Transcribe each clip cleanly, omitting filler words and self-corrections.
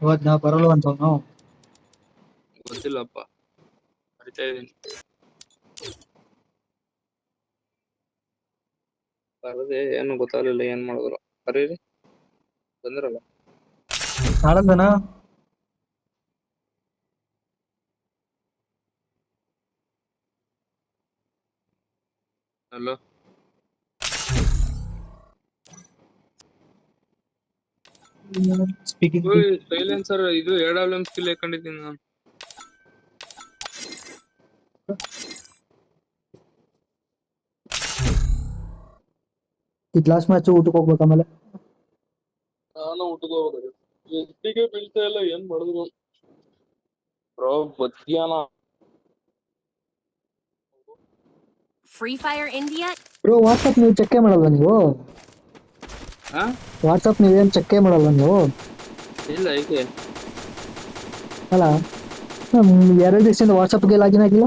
ಹೋದ್ನಾ ಬರಲ್ವಂತ ಅವನು. ಗೊತ್ತಿಲ್ಲಪ್ಪ, ಕರಿತಾ ಇದೀನಿ. ಬರದೆ ಏನು ಗೊತ್ತಾಗ್ಲಿಲ್ಲ, ಏನ್ ಮಾಡಿದ್ರು. ಕರೀರಿ, ಬಂದ್ರಲ್ಲ. ನಾಳಂದನ ಹಲೋ, ಸ್ಪೀಕಿಂಗ್. ಸೈಲೆನ್ಸರ್ ಇದು AWM ಸ್ಕಿಲ್ ಹಾಕೊಂಡಿದ್ದೀನಿ ನಾನು. ಈ ಲಾಸ್ಟ್ ಮ್ಯಾಚ್ ಊಟಕ್ಕೆ ಹೋಗ್ಬೇಕು ಆಮೇಲೆ. ನಾನು ಊಟಕ್ಕೆ ಹೋಗ್ಬೇಕು. ಎಷ್ಟಿಗೆ ಬೀಳ್ತಾ ಇಲ್ಲ, ಏನ್ ಮಾಡಿದ್ರು ಬ್ರೋ. ಬದ್ಯಾನ Free Fire India. Bro WhatsApp ನೀವು ಚೆಕ್ ಮಾಡಲ್ವಾ ನೀವು? ವಾಟ್ಸಪ್ ನೀವೇನ್ ಚೆಕ್ ಮಾಡಲ್ವಾ ನೀವು? ಇಲ್ಲ, ಏಕೆ? ಅಲ್ಲ 2 ದಿವಸದಿಂದ ವಾಟ್ಸಪ್ಗೆ ಲಾಗಿನ್ ಆಗಿಲ್ಲ.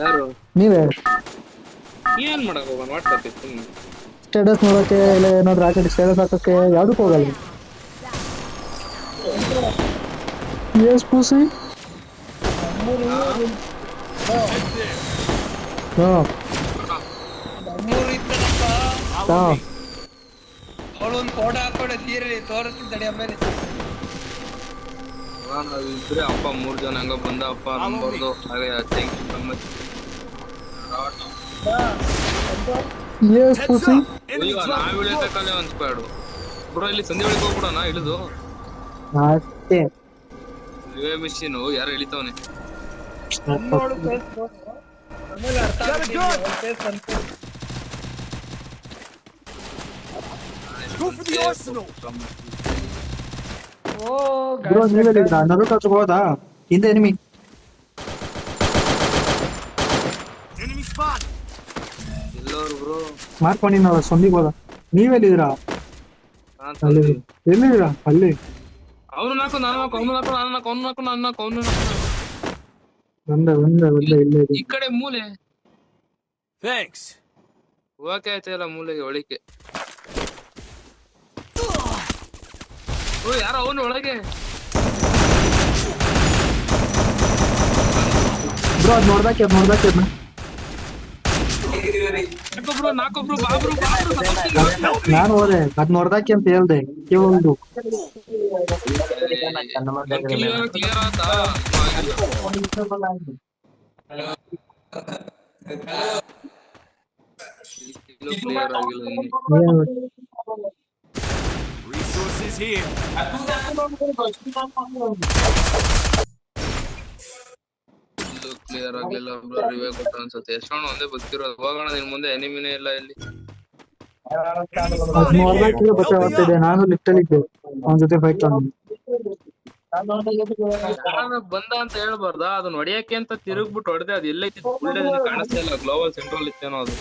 ಯಾರು? ನೀವೇ. ಏನ್ ಮಾಡಕ್ ಹೋಗೋಣ ವಾಟ್ಸಪ್ ಇತ್ತು. ಸ್ಟೇಟಸ್ ನೋಡೋಕೆ ಇಲ್ಲ ಏನಾದ್ರು ಹಾಕಿ ಸ್ಟೇಟಸ್ ಹಾಕೋಕೆ ಯಾವ್ದಕ್ಕೂ ಹೋಗಲ್ಲ. ಎಸ್ ಪೂಸಿ. ಹಾ ಹಾ ಅವಳೊಂದು ಫೋಟೋ ಹಾಕೊಂಡೆ ಸೀರೆ ತೋರಿಸ್ತಿದ್ದಾಳೆ ಆಮೇಲೆ. ಇಬ್ರೆ ಅಪ್ಪ 3 ಜನ ಹಂಗ ಬಂದ ಅಪ್ಪ ನಂಬರ್ದು. ಹಾಗೆ ಥ್ಯಾಂಕ್ ಯು ಸೊ ಮಚ್. ಎಸ್ ಪೂಸಿ. ನಾವ್ ಇಳಿಯತಕ್ಕಲ್ಲೇ ಒಂದ್ ಸ್ಕ್ವಾಡು ಬ್ರೋ. ಇಲ್ಲಿ ಸಂಧಿ ಒಳಗೆ ಹೋಗ್ಬಿಡೋಣ ಇಳಿದು. ಅಷ್ಟೇ ರಿವೇ ಮಿಷಿನ್ ಯಾರು ಇಳಿತವನೆ. ಆಮೇಲೆ ಅರ್ಥ ಆಗುತ್ತೆ. ಬ್ರೋ ನೀವೆಲ್ಲಿದ್ರಾ? ನರುಟೋ ಹತ್ರ ಹೋದಾ? ಹಿಂದೆ ಎನಿಮಿ. ಎಲ್ಲೋರು ಬ್ರೋ? ಮಾಡ್ಕೊಂಡಿನ ಸೊಂದಿಗೆ ಹೋದ. ನೀವೆಲ್ಲಿದ್ದೀರಾ? ಎಲ್ಲಿದ್ದೀರಾ? ಅಲ್ಲಿ ಅವನು ನಾಕು, ನಾನು ನಾಕು, ಅವನು ನಾಕು, ನಾನು ನಾಕು, ಅವನು ನಾಕು, ನಾನು ನಾಕು, ಅವನು ನಾಕು. ಒಂದೇ ಇಲ್ಲೇ ಇದೆ. ಈ ಕಡೆ ಮೂಲೆ. ಥ್ಯಾಂಕ್ಸ್. ಹೋಗಕ್ಕೆ ಆಯ್ತಾ ಇಲ್ಲ ಮೂಲೆಗೆ ಒಳಿಕೆ. ಓ ಯಾರೋ ಅವನು ಒಳಗೆ. ಬ್ರೋ ಅದ್ ನೋಡ್ದಾಕೆ ನಾಲ್ಕೊಬ್ರು ಬಾಬ್ರು. ನಾನು ಹೋದೆ ಅದ್ ನೋಡ್ದಾಕೆ ಅಂತ ಹೇಳ್ದೆ. ಕೇವೊಂದು ಕ್ಲಿಯರ್ ಆತಾ? ಕ್ಲಿಯರ್ ಆಗಿಲ್ಲ. Resources here. ಕ್ಲಿಯರ್ ಆಗ್ಲಿಲ್ಲ. ರಿವೇ ಕೊಟ್ಟ ಅನ್ಸುತ್ತೆ. ಎಷ್ಟೊಂದು ಒಂದೇ ಬದುಕಿರೋದು. ಹೋಗೋಣ, ನಿನ್ ಮುಂದೆ ಎನಿಮಿನೇ ಇಲ್ಲ ಇಲ್ಲಿ. ಅದ್ ನೋಡ್ದಾಕೆ ಬರ್ತಾ. ನಾನು ಲಿಫ್ಟ್ ಅಲ್ಲಿ ಇದ್ದೆ ಅವನ ಜೊತೆ ಫೈಟ್ ಬಂದ ಅಂತ ಹೇಳ್ಬಾರ್ದಾ? ಅದನ್ನ ಹೊಡಿಯಕ್ಕೆ ಅಂತ ತಿರುಗ್ಬಿಟ್ಟು ಹೊಡೆದೆ. ಅದು ಎಲ್ಲೈತಿ ಕಾಣಿಸ್ತಾ ಇಲ್ಲ. ಗ್ಲೋಬಲ್ ಸೆಂಟ್ರಲ್ ಇತ್ತೇನೋ ಅದು.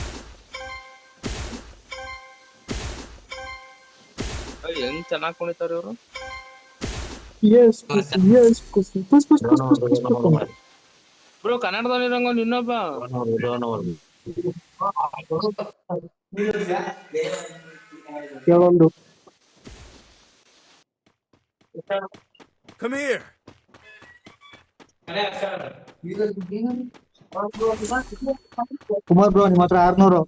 ಹೆಂಗ್ ಚೆನ್ನಾಗ್ ಕುಣಿತಾರ ಇವ್ರು. ಬ್ರೋ ಕನ್ನಡದಲ್ಲಿರಂಗ ಇನ್ನೊಬ್ಬ ಕೇಳೊಂದು. Come here. ಕುಮಾರ್ ಬ್ರೋ ನಿಮ್ಮ ಹತ್ರ 600.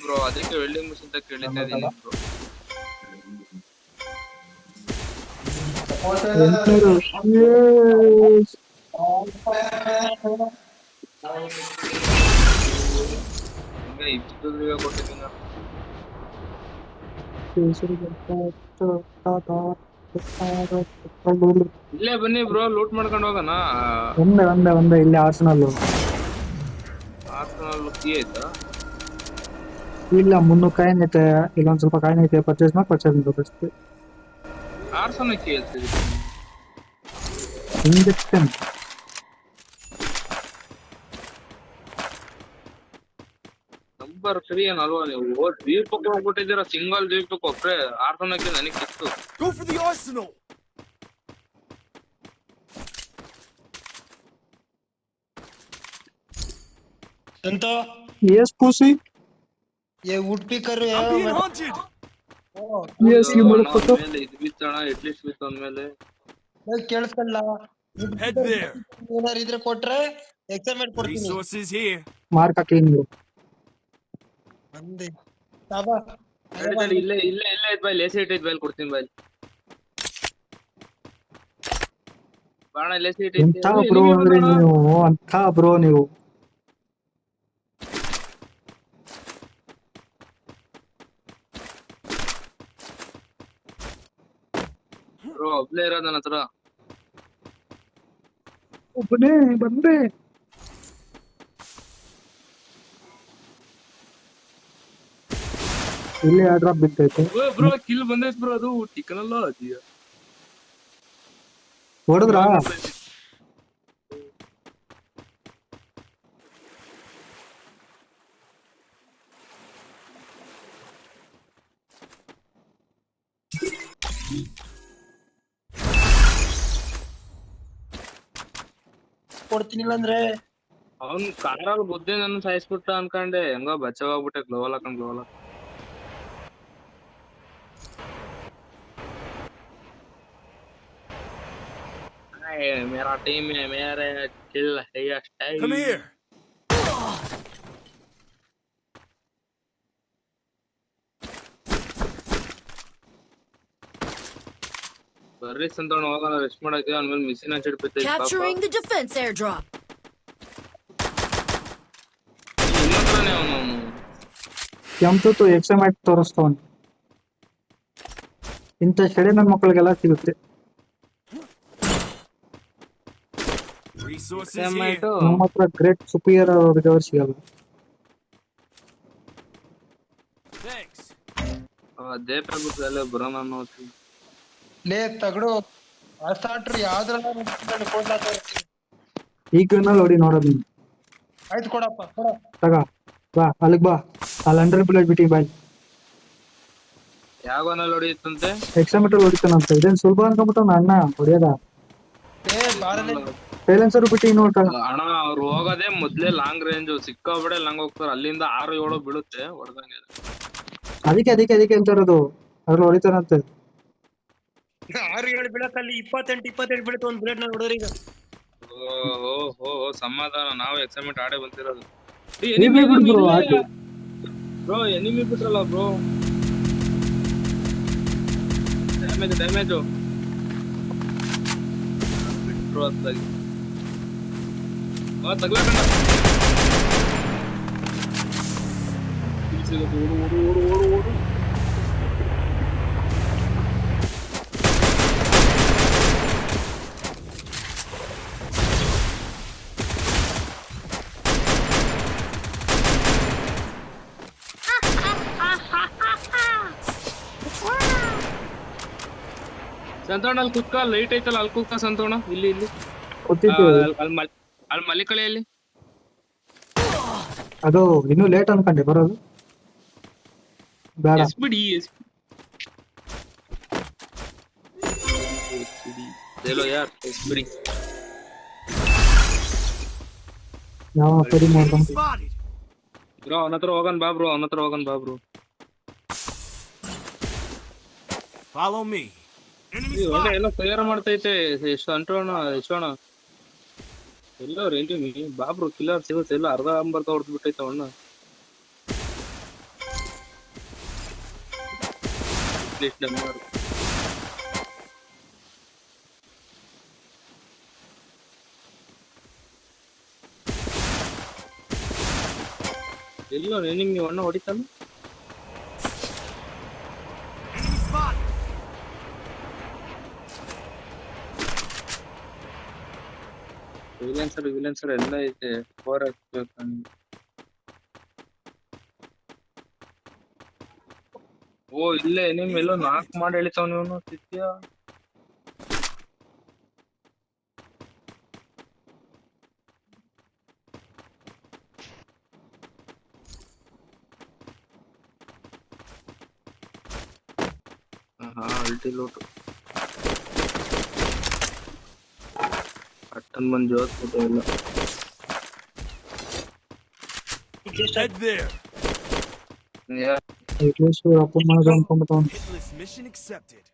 ಬ್ರೋ ಅದಕ್ಕೆ ವೆಲ್ಡಿಂಗ್ ಮಿಷಿನ್ ತಕ್ಕ ಕೇಳಿತಾ ಇದೀನಿ ಬ್ರೋ. 20 ಕೊಟ್ಟಿದ್ದೀನಿ. ಇಲ್ಲೇ ಬನ್ನಿ ಬ್ರೋ, ಲೂಟ್ ಮಾಡ್ಕೊಂಡು ಹೋಗೋಣ. ಒಂದೇ ಇಲ್ಲಿ ಆರ್ಸನಲ್ ಕೀ ಆಯ್ತಾ? ಇಲ್ಲ 300 ಕಾಯಿನ್ ಐತೆ. ಇಲ್ಲೊಂದ್ ಸ್ವಲ್ಪ ಕಾಯಿನ್ ಐತೆ. ಪರ್ಚೇಸ್ ಮಾಡ್ಬೇಕು ಅಷ್ಟೇ. ಆರ್ಸನಲ್ ಕೀ ಹೇಳ್ತೀವಿ. ಇಂಜೆಕ್ಷನ್ ನಂಬರ್ 3 ಅಲ್ವಾ ನೀವು? ದ್ವೀಪಕ್ಕೆ ಹೋಗ್ಬಿಟ್ಟಿದ್ದೀರಾ, ಸಿಂಗಲ್ ದ್ವೀಪಕ್ಕೆ ಒಬ್ರೆ. ಆರ್ಸನಲ್ಗೆ ನನಗೆ ಕಿತ್ತು. Go for the arsenal. संतो यस पुसी ये वुड पिकर है I'm being hunted. Yes, you motherfucker. ಮೇಲೆ ಇದು ಬಿತ್ತಣ ಎಟ್ಲೀಸ್ಟ್ ಬಿತ್ತು ಅಂದ್ಮೇಲೆ ಕೇಳಿಸ್ಕಲ್ಲ Head there. ಏನಾರು ಇದ್ರೆ ಕೊಟ್ರೆ ಎಕ್ಸಾಮ್ ಕೊಡ್ತೀನಿ Resources here. ಮಾರ್ಕ್ ಹಾಕಿ ನೀವು. ಅಂದೆ ಸಾಬಾ ತಡಿ, ಇಲ್ಲೇ ಐತ್ ಬಾಯ್ ಲೇಸಿ ಇಟ್ಟೈತ್ ಬಾಯ್ ಕೊಡ್ತೀನಿ ಬಾಯ್ ಬಾಣ ಲೇಸಿ ಇಟ್ಟೈತಿ ಎಂಥ ಬ್ರೋ ಅಂದ್ರೆ ನೀವು, ಅಂಥ ಬ್ರೋ ನೀವು. ಬ್ರೋ ಒಬ್ನೇ ಇರೋದ್ ನನ್ನ ಹತ್ರ ಒಬ್ಬನೇ ಬಂದೆ. ಇಲ್ಲಿ ಆ ಡ್ರಾಪ್ ಬಿದ್ದೈತೆ. ಬ್ರೋ ಕಿಲ್ ಬಂದೈತ್ ಬ್ರೋ ಅದು ಟಿಕನ್ ಅಲ್ಲ ಅದಿಯ ಹೊಡೆದ್ರಾ? ಕೊಡ್ತೀನಿಲ್ಲ ಅಂದ್ರೆ ಅವ್ನ್ ಕಾರಲ್ಲಿ ಬುದ್ಧಿ ನನ್ನ ಸಾಯಿಸ್ಬಿಟ್ಟ ಅನ್ಕಂಡೆ ಹೆಂಗೋ ಬಚಾವಾಗ್ಬಿಟ್ಟೆ ಗ್ಲೋವಲ್ ಹಾಕೊಂಡ್ ಗ್ಲೋವಲ್ मेरा टीम है मेरे किल है स्टाइल Come here. ಬರ್ರಿ ಸಂತೋಣ ಹೋಗೋಣ ರೆಸ್ಟ್ ಮಾಡಕ್ಕೆ ಆಮೇಲೆ ಮಿಷಿನ್ ಹಂಚಿಡ್ ಬಿದ್ದೈತಿ ಪಾಪ Capturing the defense airdrop. ಇನ್ನೊಂದ್ರನೇ ಅವನು ಕೆಂಪು ಎಕ್ಸೈಟ್ ತೋರಿಸ್ತವನ್. ಇಂಥ ಶೆಡೆ ನನ್ನ ಮಕ್ಕಳಿಗೆಲ್ಲ ಸಿಗುತ್ತೆ. Resources here. ಟೊಮ್ಯಾಟೊ ನಮ್ಮ ಹತ್ರ ಗ್ರೇಟ್ ಸುಪಿಯರ್ ಅವ್ರಿಗೆ ಸಿಗಲ್ಲ. Thanks. ಅದೇ ಬಿಟ್ಟಲ್ಲ ಬರೋಣ ಅನ್ನೋದು ಲೇ ತಗಡು ಅಷ್ಟಾಟ್ರು ಯಾವ್ದ್ರಲ್ಲ ಕೊಡ್ಲಾತ ಈಗ ನೋಡಿ ನೋಡೋದು ನೀನು. ಆಯ್ತು ಕೊಡಪ್ಪ ಕೊಡ ತಗ ಬಾ ಅಲ್ಲಿಗೆ ಬಾ. ಅಲ್ಲಿ 100 ಬುಲೆಟ್ ಬಿಟ್ಟಿ ಬಾಯ್. ಯಾವನಲ್ಲಿ ಹೊಡಿಯುತ್ತಂತೆ ಎಕ್ಸಾಮೀಟರ್ ಹೊಡಿತಾನಂತ. ಇದೇನ್ ಸುಲಭ ಅನ್ಕೊಂಬಿಟ್ಟು ಅಣ್ಣ ಹೊಡಿಯೋದ. ಏ ಬಾರಲೆ ಸೈಲೆನ್ಸರ್ ಬಿಟ್ಟು ನೋಡ್ತಾಗ. ಅಣ್ಣ ಅವ್ರು ಹೋಗೋದೇ ಮೊದ್ಲೇ ಲಾಂಗ್ ರೇಂಜ್ ಸಿಕ್ಕಾಬಿಡೆ ಲಾಂಗ್ ಹೋಗ್ತಾರೆ ಅಲ್ಲಿಂದ 6-7 ಬೀಳುತ್ತೆ ಹೊಡೆದಂಗೆ ಅದಕ್ಕೆ ಅಂತ ಇರೋದು. ಅದ್ರಲ್ಲಿ ಹೊಡಿತಾನಂತೆ. 6-7 ಬೀಳಕ್ಕಲ್ಲಿ 28 ಬೀಳುತ್ತೆ ಒಂದ್ ಬುಲೆಟ್ ನ ನೋಡಿದ್ರೆ ಈಗ ಓ ಸಮಾಧಾನ ನಾವು ಎಕ್ಸಾಮಿಟ್ ಆಡೇ ಬಂತಿರೋದು ಬ್ರೋ ಎನಿಮಿ ಬಿಟ್ರಲ್ಲ ಬ್ರೋ ಡ್ಯಾಮೇಜು ಬಿಟ್ರು ಅದಾಗಿ ತಗ್ಲಾಕಂಡ ಓಡು ಸಂತೋಣ ಅಲ್ಲಿ ಕುತ್ಕ ಲೈಟ್ ಐತಲ್ಲ ಅಲ್ಲಿ ಕುತ್ಕ ಸಂತೋಣ ಇಲ್ಲಿ ಗೊತ್ತಿತ್ತು. ಅಲ್ಲಿ ಮಲ್ಲಿಕಳೆಯಲ್ಲಿ ಅದು ಇನ್ನೂ ಲೇಟ್ ಅನ್ಕೊಂಡೆ ಬರೋದು. ಬೇಡ ಬಿಡಿ ಚಲೋ ಯಾರ್ ಬಿಡಿ ಯಾವ ಸರಿ ಮಾಡ್ತಾನೆ. Spotted. ಬ್ರೋ ಅವನ ಹತ್ರ ಹೋಗನ್ ಬಾ ಬ್ರೋ Follow me. Enemy ಒಳ್ಳೆ spotted. ಎಲ್ಲ ತಯಾರು ಮಾಡ್ತೈತೆ ಎಷ್ಟು ಅಂಟೋಣ ಎಲ್ಲ ರೇಂಜ್ ಬಾಬ್ರು ಕಿಲ್ಲರ್ ಸಿಗುತ್ತೆ ಎಲ್ಲ ಅರ್ಧ ಅಂಬರ್ಧ ಹೊಡೆದು ಬಿಟ್ಟೈತೆ ಅವಣ್ಣ ಎಲ್ಲ ನಿಂಗೆ ಅಣ್ಣ ಹೊಡಿತಾನ Enemy spotted. ವಿಲೆನ್ಸರ್ ಎಲ್ಲ ಐತೆ 4 ಹಾಕ್ಬೇಕು ಓ ಇಲ್ಲೇ ನಿಮ್ ಎಲ್ಲೋ 4 ಮಾಡಿ ಎಳಿತಾವ ನೀವು ಸಿತ್ಯ ಅಲ್ಟಿ ಲೋಟು ಅಟ್ಟನ್ ಬಂದ್ ಜೋತ್ಬಿಟ್ಟು ಎಲ್ಲ Head there. ಯಾ ಅಪ್ಪ ಮಾಡೋದು ಅನ್ಕೊಂಡ್ಬಿಟ್ಟು Mission accepted.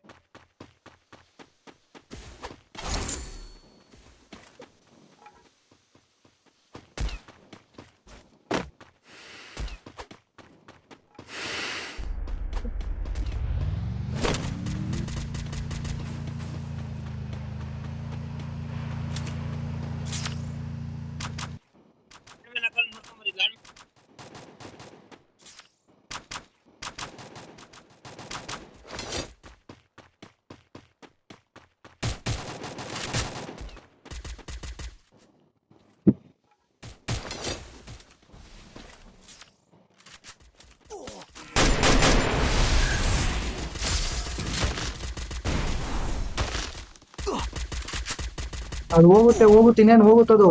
ಅದು ಹೋಗುತ್ತೆ ಇನ್ನೇನು ಹೋಗುತ್ತದು.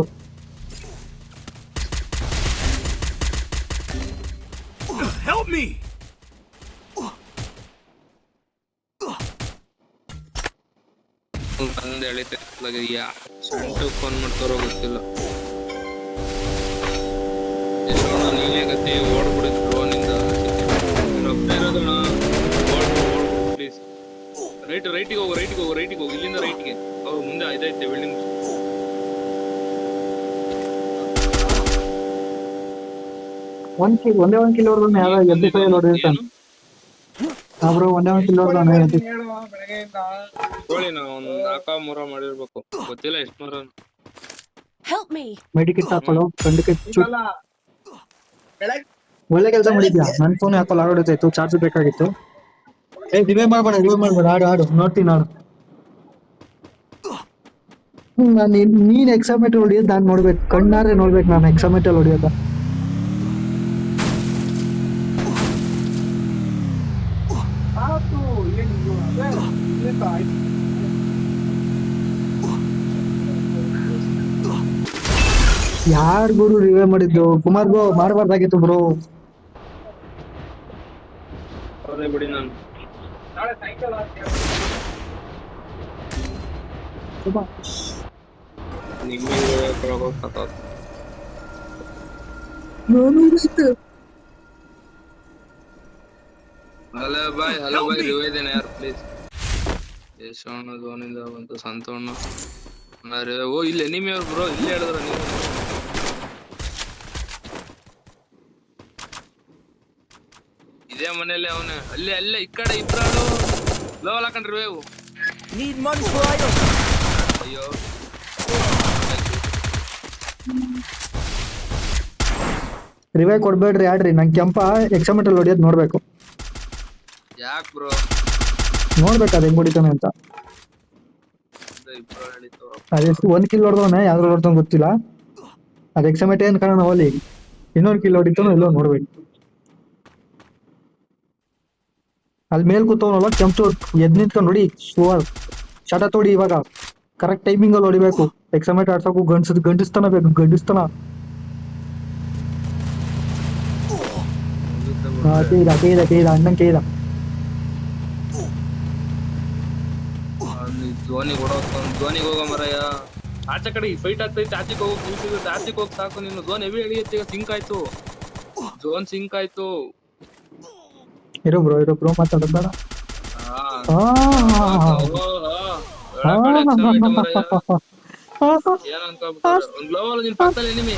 Help me! ಬಂದು ಎಳಿತೆ ಯಾರು ಫೋನ್ ಮಾಡ್ತಾರೋ ಗೊತ್ತಿಲ್ಲ. ಎಷ್ಟೋಣ ನೀನೇ ಗತಿ ಓಡ್ಬಿಡಿದ್ರು ನಿಂದ ಒಬ್ಬನೇ ಇರೋದಣ್ಣ. ಪ್ಲೀಸ್ ರೈಟಿಗೆ ಹೋಗು ಇಲ್ಲಿಂದ ರೈಟ್ಗೆ. ಅವ್ರು ಮುಂದೆ ಇದೈತೆ ಬಿಲ್ಡಿಂಗ್. ಒಂದೇ ಒಂದ್ ಕಿಲ್ ಹೊಡೆದ ಯಾರೋ ಎದ್ದು ಕೈ ಹೊಡೆದಿರ್ತಾನೆ. ಬ್ರೋ ಒಂದೇ ಒಂದ್ ಕಿಲ್ ಹೊಡೆದಾನೆ. ಕೋಳಿ ನಾ ಒಂದ್ 4-3 ಮಾಡಿರ್ಬೇಕು, ಗೊತ್ತಿಲ್ಲ ಎಷ್ಟು ಮರ. Help me. ಮೆಡಿಕಿಟ್ ಹಾಕೊಳ್ಳೋ ಖಂಡಿತ ಒಳ್ಳೆ ಕೆಲಸ ಮಾಡಿದ್ಯಾ. ನನ್ ಫೋನ್ ಯಾಕೋ ಲಾಗ್ ಹೊಡಿತಾಯ್ತು, ಚಾರ್ಜ್ ಬೇಕಾಗಿತ್ತು. ರಿವೈವ್ ಮಾಡ್ಬೇಡ ಆಡು ನೋಡ್ತೀನಿ ಆಡು. ನೀನ್ ಎಕ್ಸಾಮೆಟ್ ಹೊಡಿಯೋದು ನಾನ್ ನೋಡ್ಬೇಕು, ಕಣ್ಣಾರೆ ನೋಡ್ಬೇಕು ನಾನು ಎಕ್ಸಾಮೆಟಲ್ ಹೊಡಿಯೋದ. ಯಾರ್ ಗುರು ರಿವೈವ್ ಮಾಡಿದ್ದು? ಕುಮಾರ್ ಬ್ರೋ ಮಾಡಬಾರ್ದಾಗಿತ್ತು ಬ್ರೋ. ಅವ್ರೇ ಬಿಡಿ. ನಾನು ಹಲೋ ಬಾಯ್ ರಿವೈವ್ ಇದೇನೆ ಯಾರು ಪ್ಲೀಸ್. ಯಶೋಣ ಝೋನಿಂದ ಬಂತು ಸಂತೋಣ. ಓ ಇಲ್ಲಿ ಎನಿಮಿ ಅವ್ರು ಬ್ರೋ, ಇಲ್ಲೇ ಹೇಳಿದ್ರ ನೀವು. ಇದೇ ಮನೇಲಿ ಅವನೇ, ಅಲ್ಲೇ ಈ ಕಡೆ ಇಬ್ರಾಳು ಲೋವಲ್ ಹಾಕೊಂಡ್ರಿ ವೇವು. ಅಯ್ಯೋ ರಿವೈವ್ ಕೊಡ್ಬೇಡ್ರಿ ಆಡ್ರಿ. ನಂಗೆ ಕೆಂಪ ಎಕ್ಸಾಮೆಟಲ್ ಹೊಡಿಯೋದು ನೋಡ್ಬೇಕು. ಯಾಕೆ ಬ್ರೋ ನೋಡ್ಬೇಕು ಅದ್ ಹೆಂಗ್ ಹೊಡಿತಾನೆ ಅಂತ. ಇಬ್ರು ಹೇಳಿತ್ತು ಅದೆಷ್ಟು ಒಂದ್ ಕಿಲ್ ಹೊಡೆದವನೆ ಯಾವ್ದು ಹೊಡೆದವ್ ಗೊತ್ತಿಲ್ಲ. ಅದ್ ಎಕ್ಸಾಮೆಟ್ ಏನ್ ಕಾರಣ ಹೋಲಿ ಇನ್ನೊಂದ್ ಕಿಲ್ ಹೊಡಿತಾನೋ ಇಲ್ಲೋ ನೋಡ್ಬೇಕು. ಅಲ್ಲಿ ಮೇಲ್ ಕೂತವನಲ್ಲ ಕೆಂಪು ಎದ್ ನಿಂತ್ಕೊಂಡು ನೋಡಿ ಶಟ ತೋಡಿ. ಇವಾಗ ಕರೆಕ್ಟ್ ಟೈಮಿಂಗ್ ಅಲ್ಲಿ ಹೊಡಿಬೇಕು. ಎಕ್ಸಾಮೆಟ್ ಆಡ್ಸೋಕು ಗಂಡಿಸ್ತಾನ ಬೇಕು, ಗಂಡಿಸ್ತಾನ. ಕೇದ ಅಣ್ಣನ್ ಕೇದ. ಝೋನಿಗೆ ಹೋಗೋ ಮರಯ್ಯ. ಆಚೆ ಕಡೆ ಫೈಟ್ ಆಗ್ತೈತೆ, ಆಚೆಗೆ ಹೋಗೋ ಆಚೆಗೆ ಹೋಗಿ ಸಾಕು. ನೀನು ಝೋನ್ ಹೆವಿ ಎಳಿಯುತ್ತೆ. ಈಗ ಸಿಂಕ್ ಆಯ್ತು, ಝೋನ್ ಸಿಂಕ್ ಆಯ್ತು. ಇರೋ ಬ್ರೋ ಮಾತಾಡೋಣ. ಏನ್ ಅನ್ಕೊಂಬಿಟ್ಟಾರೆ ಒಂದ್ ಗ್ಲೋವಲ್ ನಿನ್ ಪಕ್ಕದಲ್ಲಿ ಎನಿಮಿ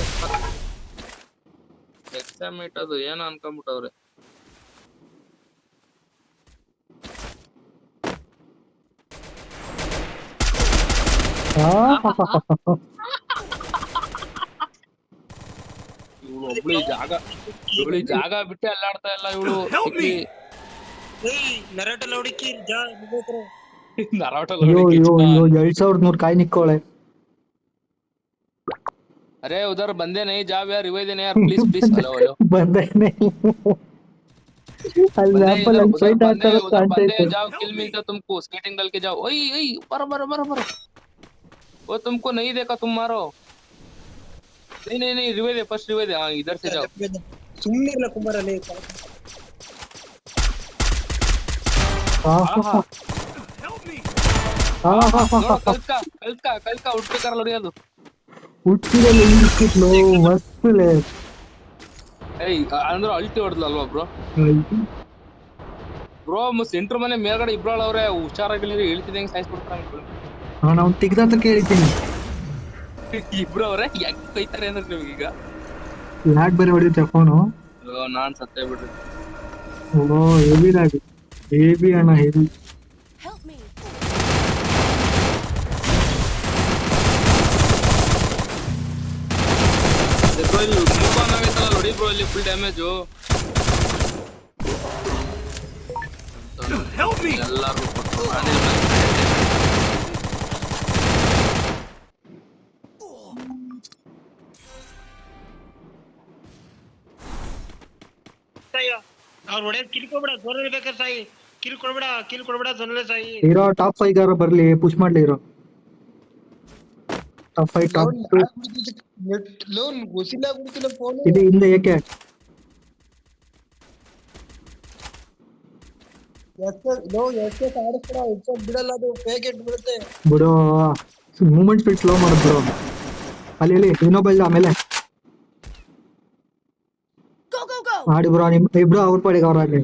ಎಕ್ಸಾಮೇಟ್ ಅದು ಏನ ಅನ್ಕೊಂಬಿಟ್ಟವ್ರೆ. ಇವಳು ಒಬ್ಳಿ ಜಾಗ ಬಿಟ್ಟೆ ಅಲ್ಲಾಡ್ತಾ ಇಲ್ಲ ಇವಳು. ನರಾಟಲ್ 2100 ಕಾಯಿ ನಿಕ್ಕೋಳೆ. अरे उधर बंदे नहीं जा यार, रिवाइव देने यार प्लीज प्लीज. हेलो हेलो बंदे नहीं ಅಲ್ಲಿ ಆಪಲ್ ಅಲ್ಲಿ ಫೈಟ್ ಆಗ್ತಾರೆ ಅಂತ बंदे जाओ, किल मिलता तुमको, स्केटिंग डाल के जाओ. ओए ओए बराबर वो तुमको नहीं देखा, तुम मारो. नहीं रिवाइव दे, फर्स्ट रिवाइव दे. हां इधर से जाओ. ಸುಮ್ಮನೆ ಇಲ್ಲ ಕುಮಾರ್ ಅಲ್ಲಿ. कल का उठ के कर लो ಅದು ಹುಟ್ಟಿದಲ್ಲಿ ಇಂಗಿಸ್ಕಿಟ್ಲು ಮಸ್ತ್. ಏಯ್ ಅಂದ್ರೆ ಅಲ್ಟಿ ಹೊಡೆದ್ಲ ಅಲ್ವಾ ಬ್ರೋ? ಬ್ರೋ ಸೆಂಟ್ರ್ ಮನೆ ಮೇಲ್ಗಡೆ ಇಬ್ರಾಳ್ ಅವ್ರೆ ಹುಷಾರಾಗಿ ಹೇಳ್ತಿದ್ದಂಗೆ ಸಾಯಿಸ್ಬಿಡ್ತಾರ ನಾನು ಅವ್ನು ತೆಗ್ದಾತ ಕೇಳಿದ್ದೀನಿ. ಇಬ್ರು ಅವ್ರೆ ಯಾಕೆ ಕೈತಾರೆ ಅಂದ್ರೆ ನಿಮ್ಗೆ ಈಗ ಲ್ಯಾಗ್ ಬೇರೆ ಹೊಡಿಯುತ್ತೆ ಫೋನು. ನಾನ್ ಸತ್ತೇ ಬಿಡ್ರಿ. ಓ ಹೆವಿ ಲ್ಯಾಗ್, ಹೆವಿ ಅಣ್ಣ ಹೆವಿ. Help me. ಬ್ರೋ ಇಲ್ಲಿ ಮೂವ್ ಆನ್ ಆಗೈತಲ್ಲ ನೋಡಿ ಬ್ರೋ ಇಲ್ಲಿ ಫುಲ್ ಡ್ಯಾಮೇಜು. Help me! ಎಲ್ಲಾರು ಅವ್ರು ಹೊಡೆಯೋದು ಕಿಲ್ ಕೊಡ್ಬೇಡ, ಝೋನಲ್ಲಿ ಬೇಕಾದ್ರೆ ಸಾಯಿ. ಕಿಲ್ ಕೊಡ್ಬೇಡ ಝೋನಲ್ಲೇ ಸಾಯಿ. ಹೀರೋ ಟಾಪ್ 5 ಗಾರ ಬರ್ಲಿ, ಪುಷ್ ಮಾಡ್ಲಿ ಹೀರೋ. ಟಾಪ್ 5 ಟಾಪ್ 2 ಲೋನ್ ಗೊತ್ತಿಲ್ಲ ಬಿಡ್ತಿಲ್ಲ ಫೋನ್. ಇದು ಹಿಂದೆ ಏಕೆ ಎಷ್ಟೇ ಆಡಿಸ್ತಾರ ಹೆಡ್ಶಾಟ್ ಬಿಡಲ್ಲ, ಅದು ಫೇಕ್ ಹೆಡ್ ಬಿಡುತ್ತೆ. ಬಿಡೋ, ಮೂಮೆಂಟ್ ಸ್ಪೀಡ್ ಸ್ಲೋ ಮಾಡೋದು ಬ್ರೋ. ಅಲ್ಲಿ ಇನ್ನೊಬ್ಬ ಇಲ್ಲ ಆಮೇಲೆ Go, go, go. ಆಡಿ ಬ್ರೋ. ನಿಮ್ ಇಬ್ರು ಅವ್ರ ಪಾಡಿಗೆ ಅವ್ರ ಆಗ್ಲಿ.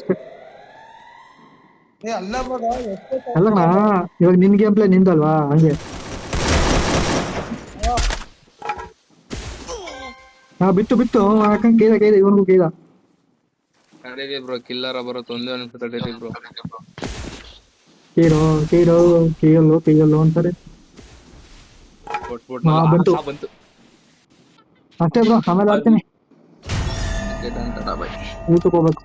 ಏ ಅಲ್ಲ ಮಗ, ಎಷ್ಟೇ ಅಲ್ಲಣ್ಣ, ಇವಾಗ ನಿನ್ ಗೇಮ್ ಪ್ಲೇ ನಿಂದಲ್ವಾ, ಹಂಗೆ. ಬಿತ್ತು ಯಾಕಂಗೆ ಕೇಳ ಇವನಿಗೂ ಕೇಳ. ತಡೀರಿ ಬ್ರೋ, ಕಿಲ್ಲರ ಬರುತ್ತೆ ಒಂದೇ ಒಂದು ತಡೀರಿ ಬ್ರೋ. ಕೇಳೋ ಅಂತಾರೆ. ಕೊಟ್ಬಿಟ್ಟು ಬಂತು. ಬಂತು ಅಷ್ಟೇ ಬ್ರೋ, ಆಮೇಲೆ ಆಡ್ತೀನಿ. ಬಾಯ್. ಊಟಕ್ಕೆ ಹೋಗ್ಬೇಕು.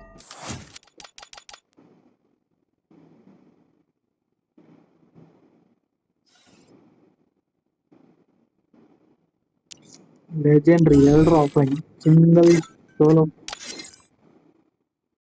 ಲೆಜೆಂಡ್ರಿ, ಎಲ್ರು ಆಫ್ಲೈನ್, ಸಿಂಗಲ್ ಸೋಲೋ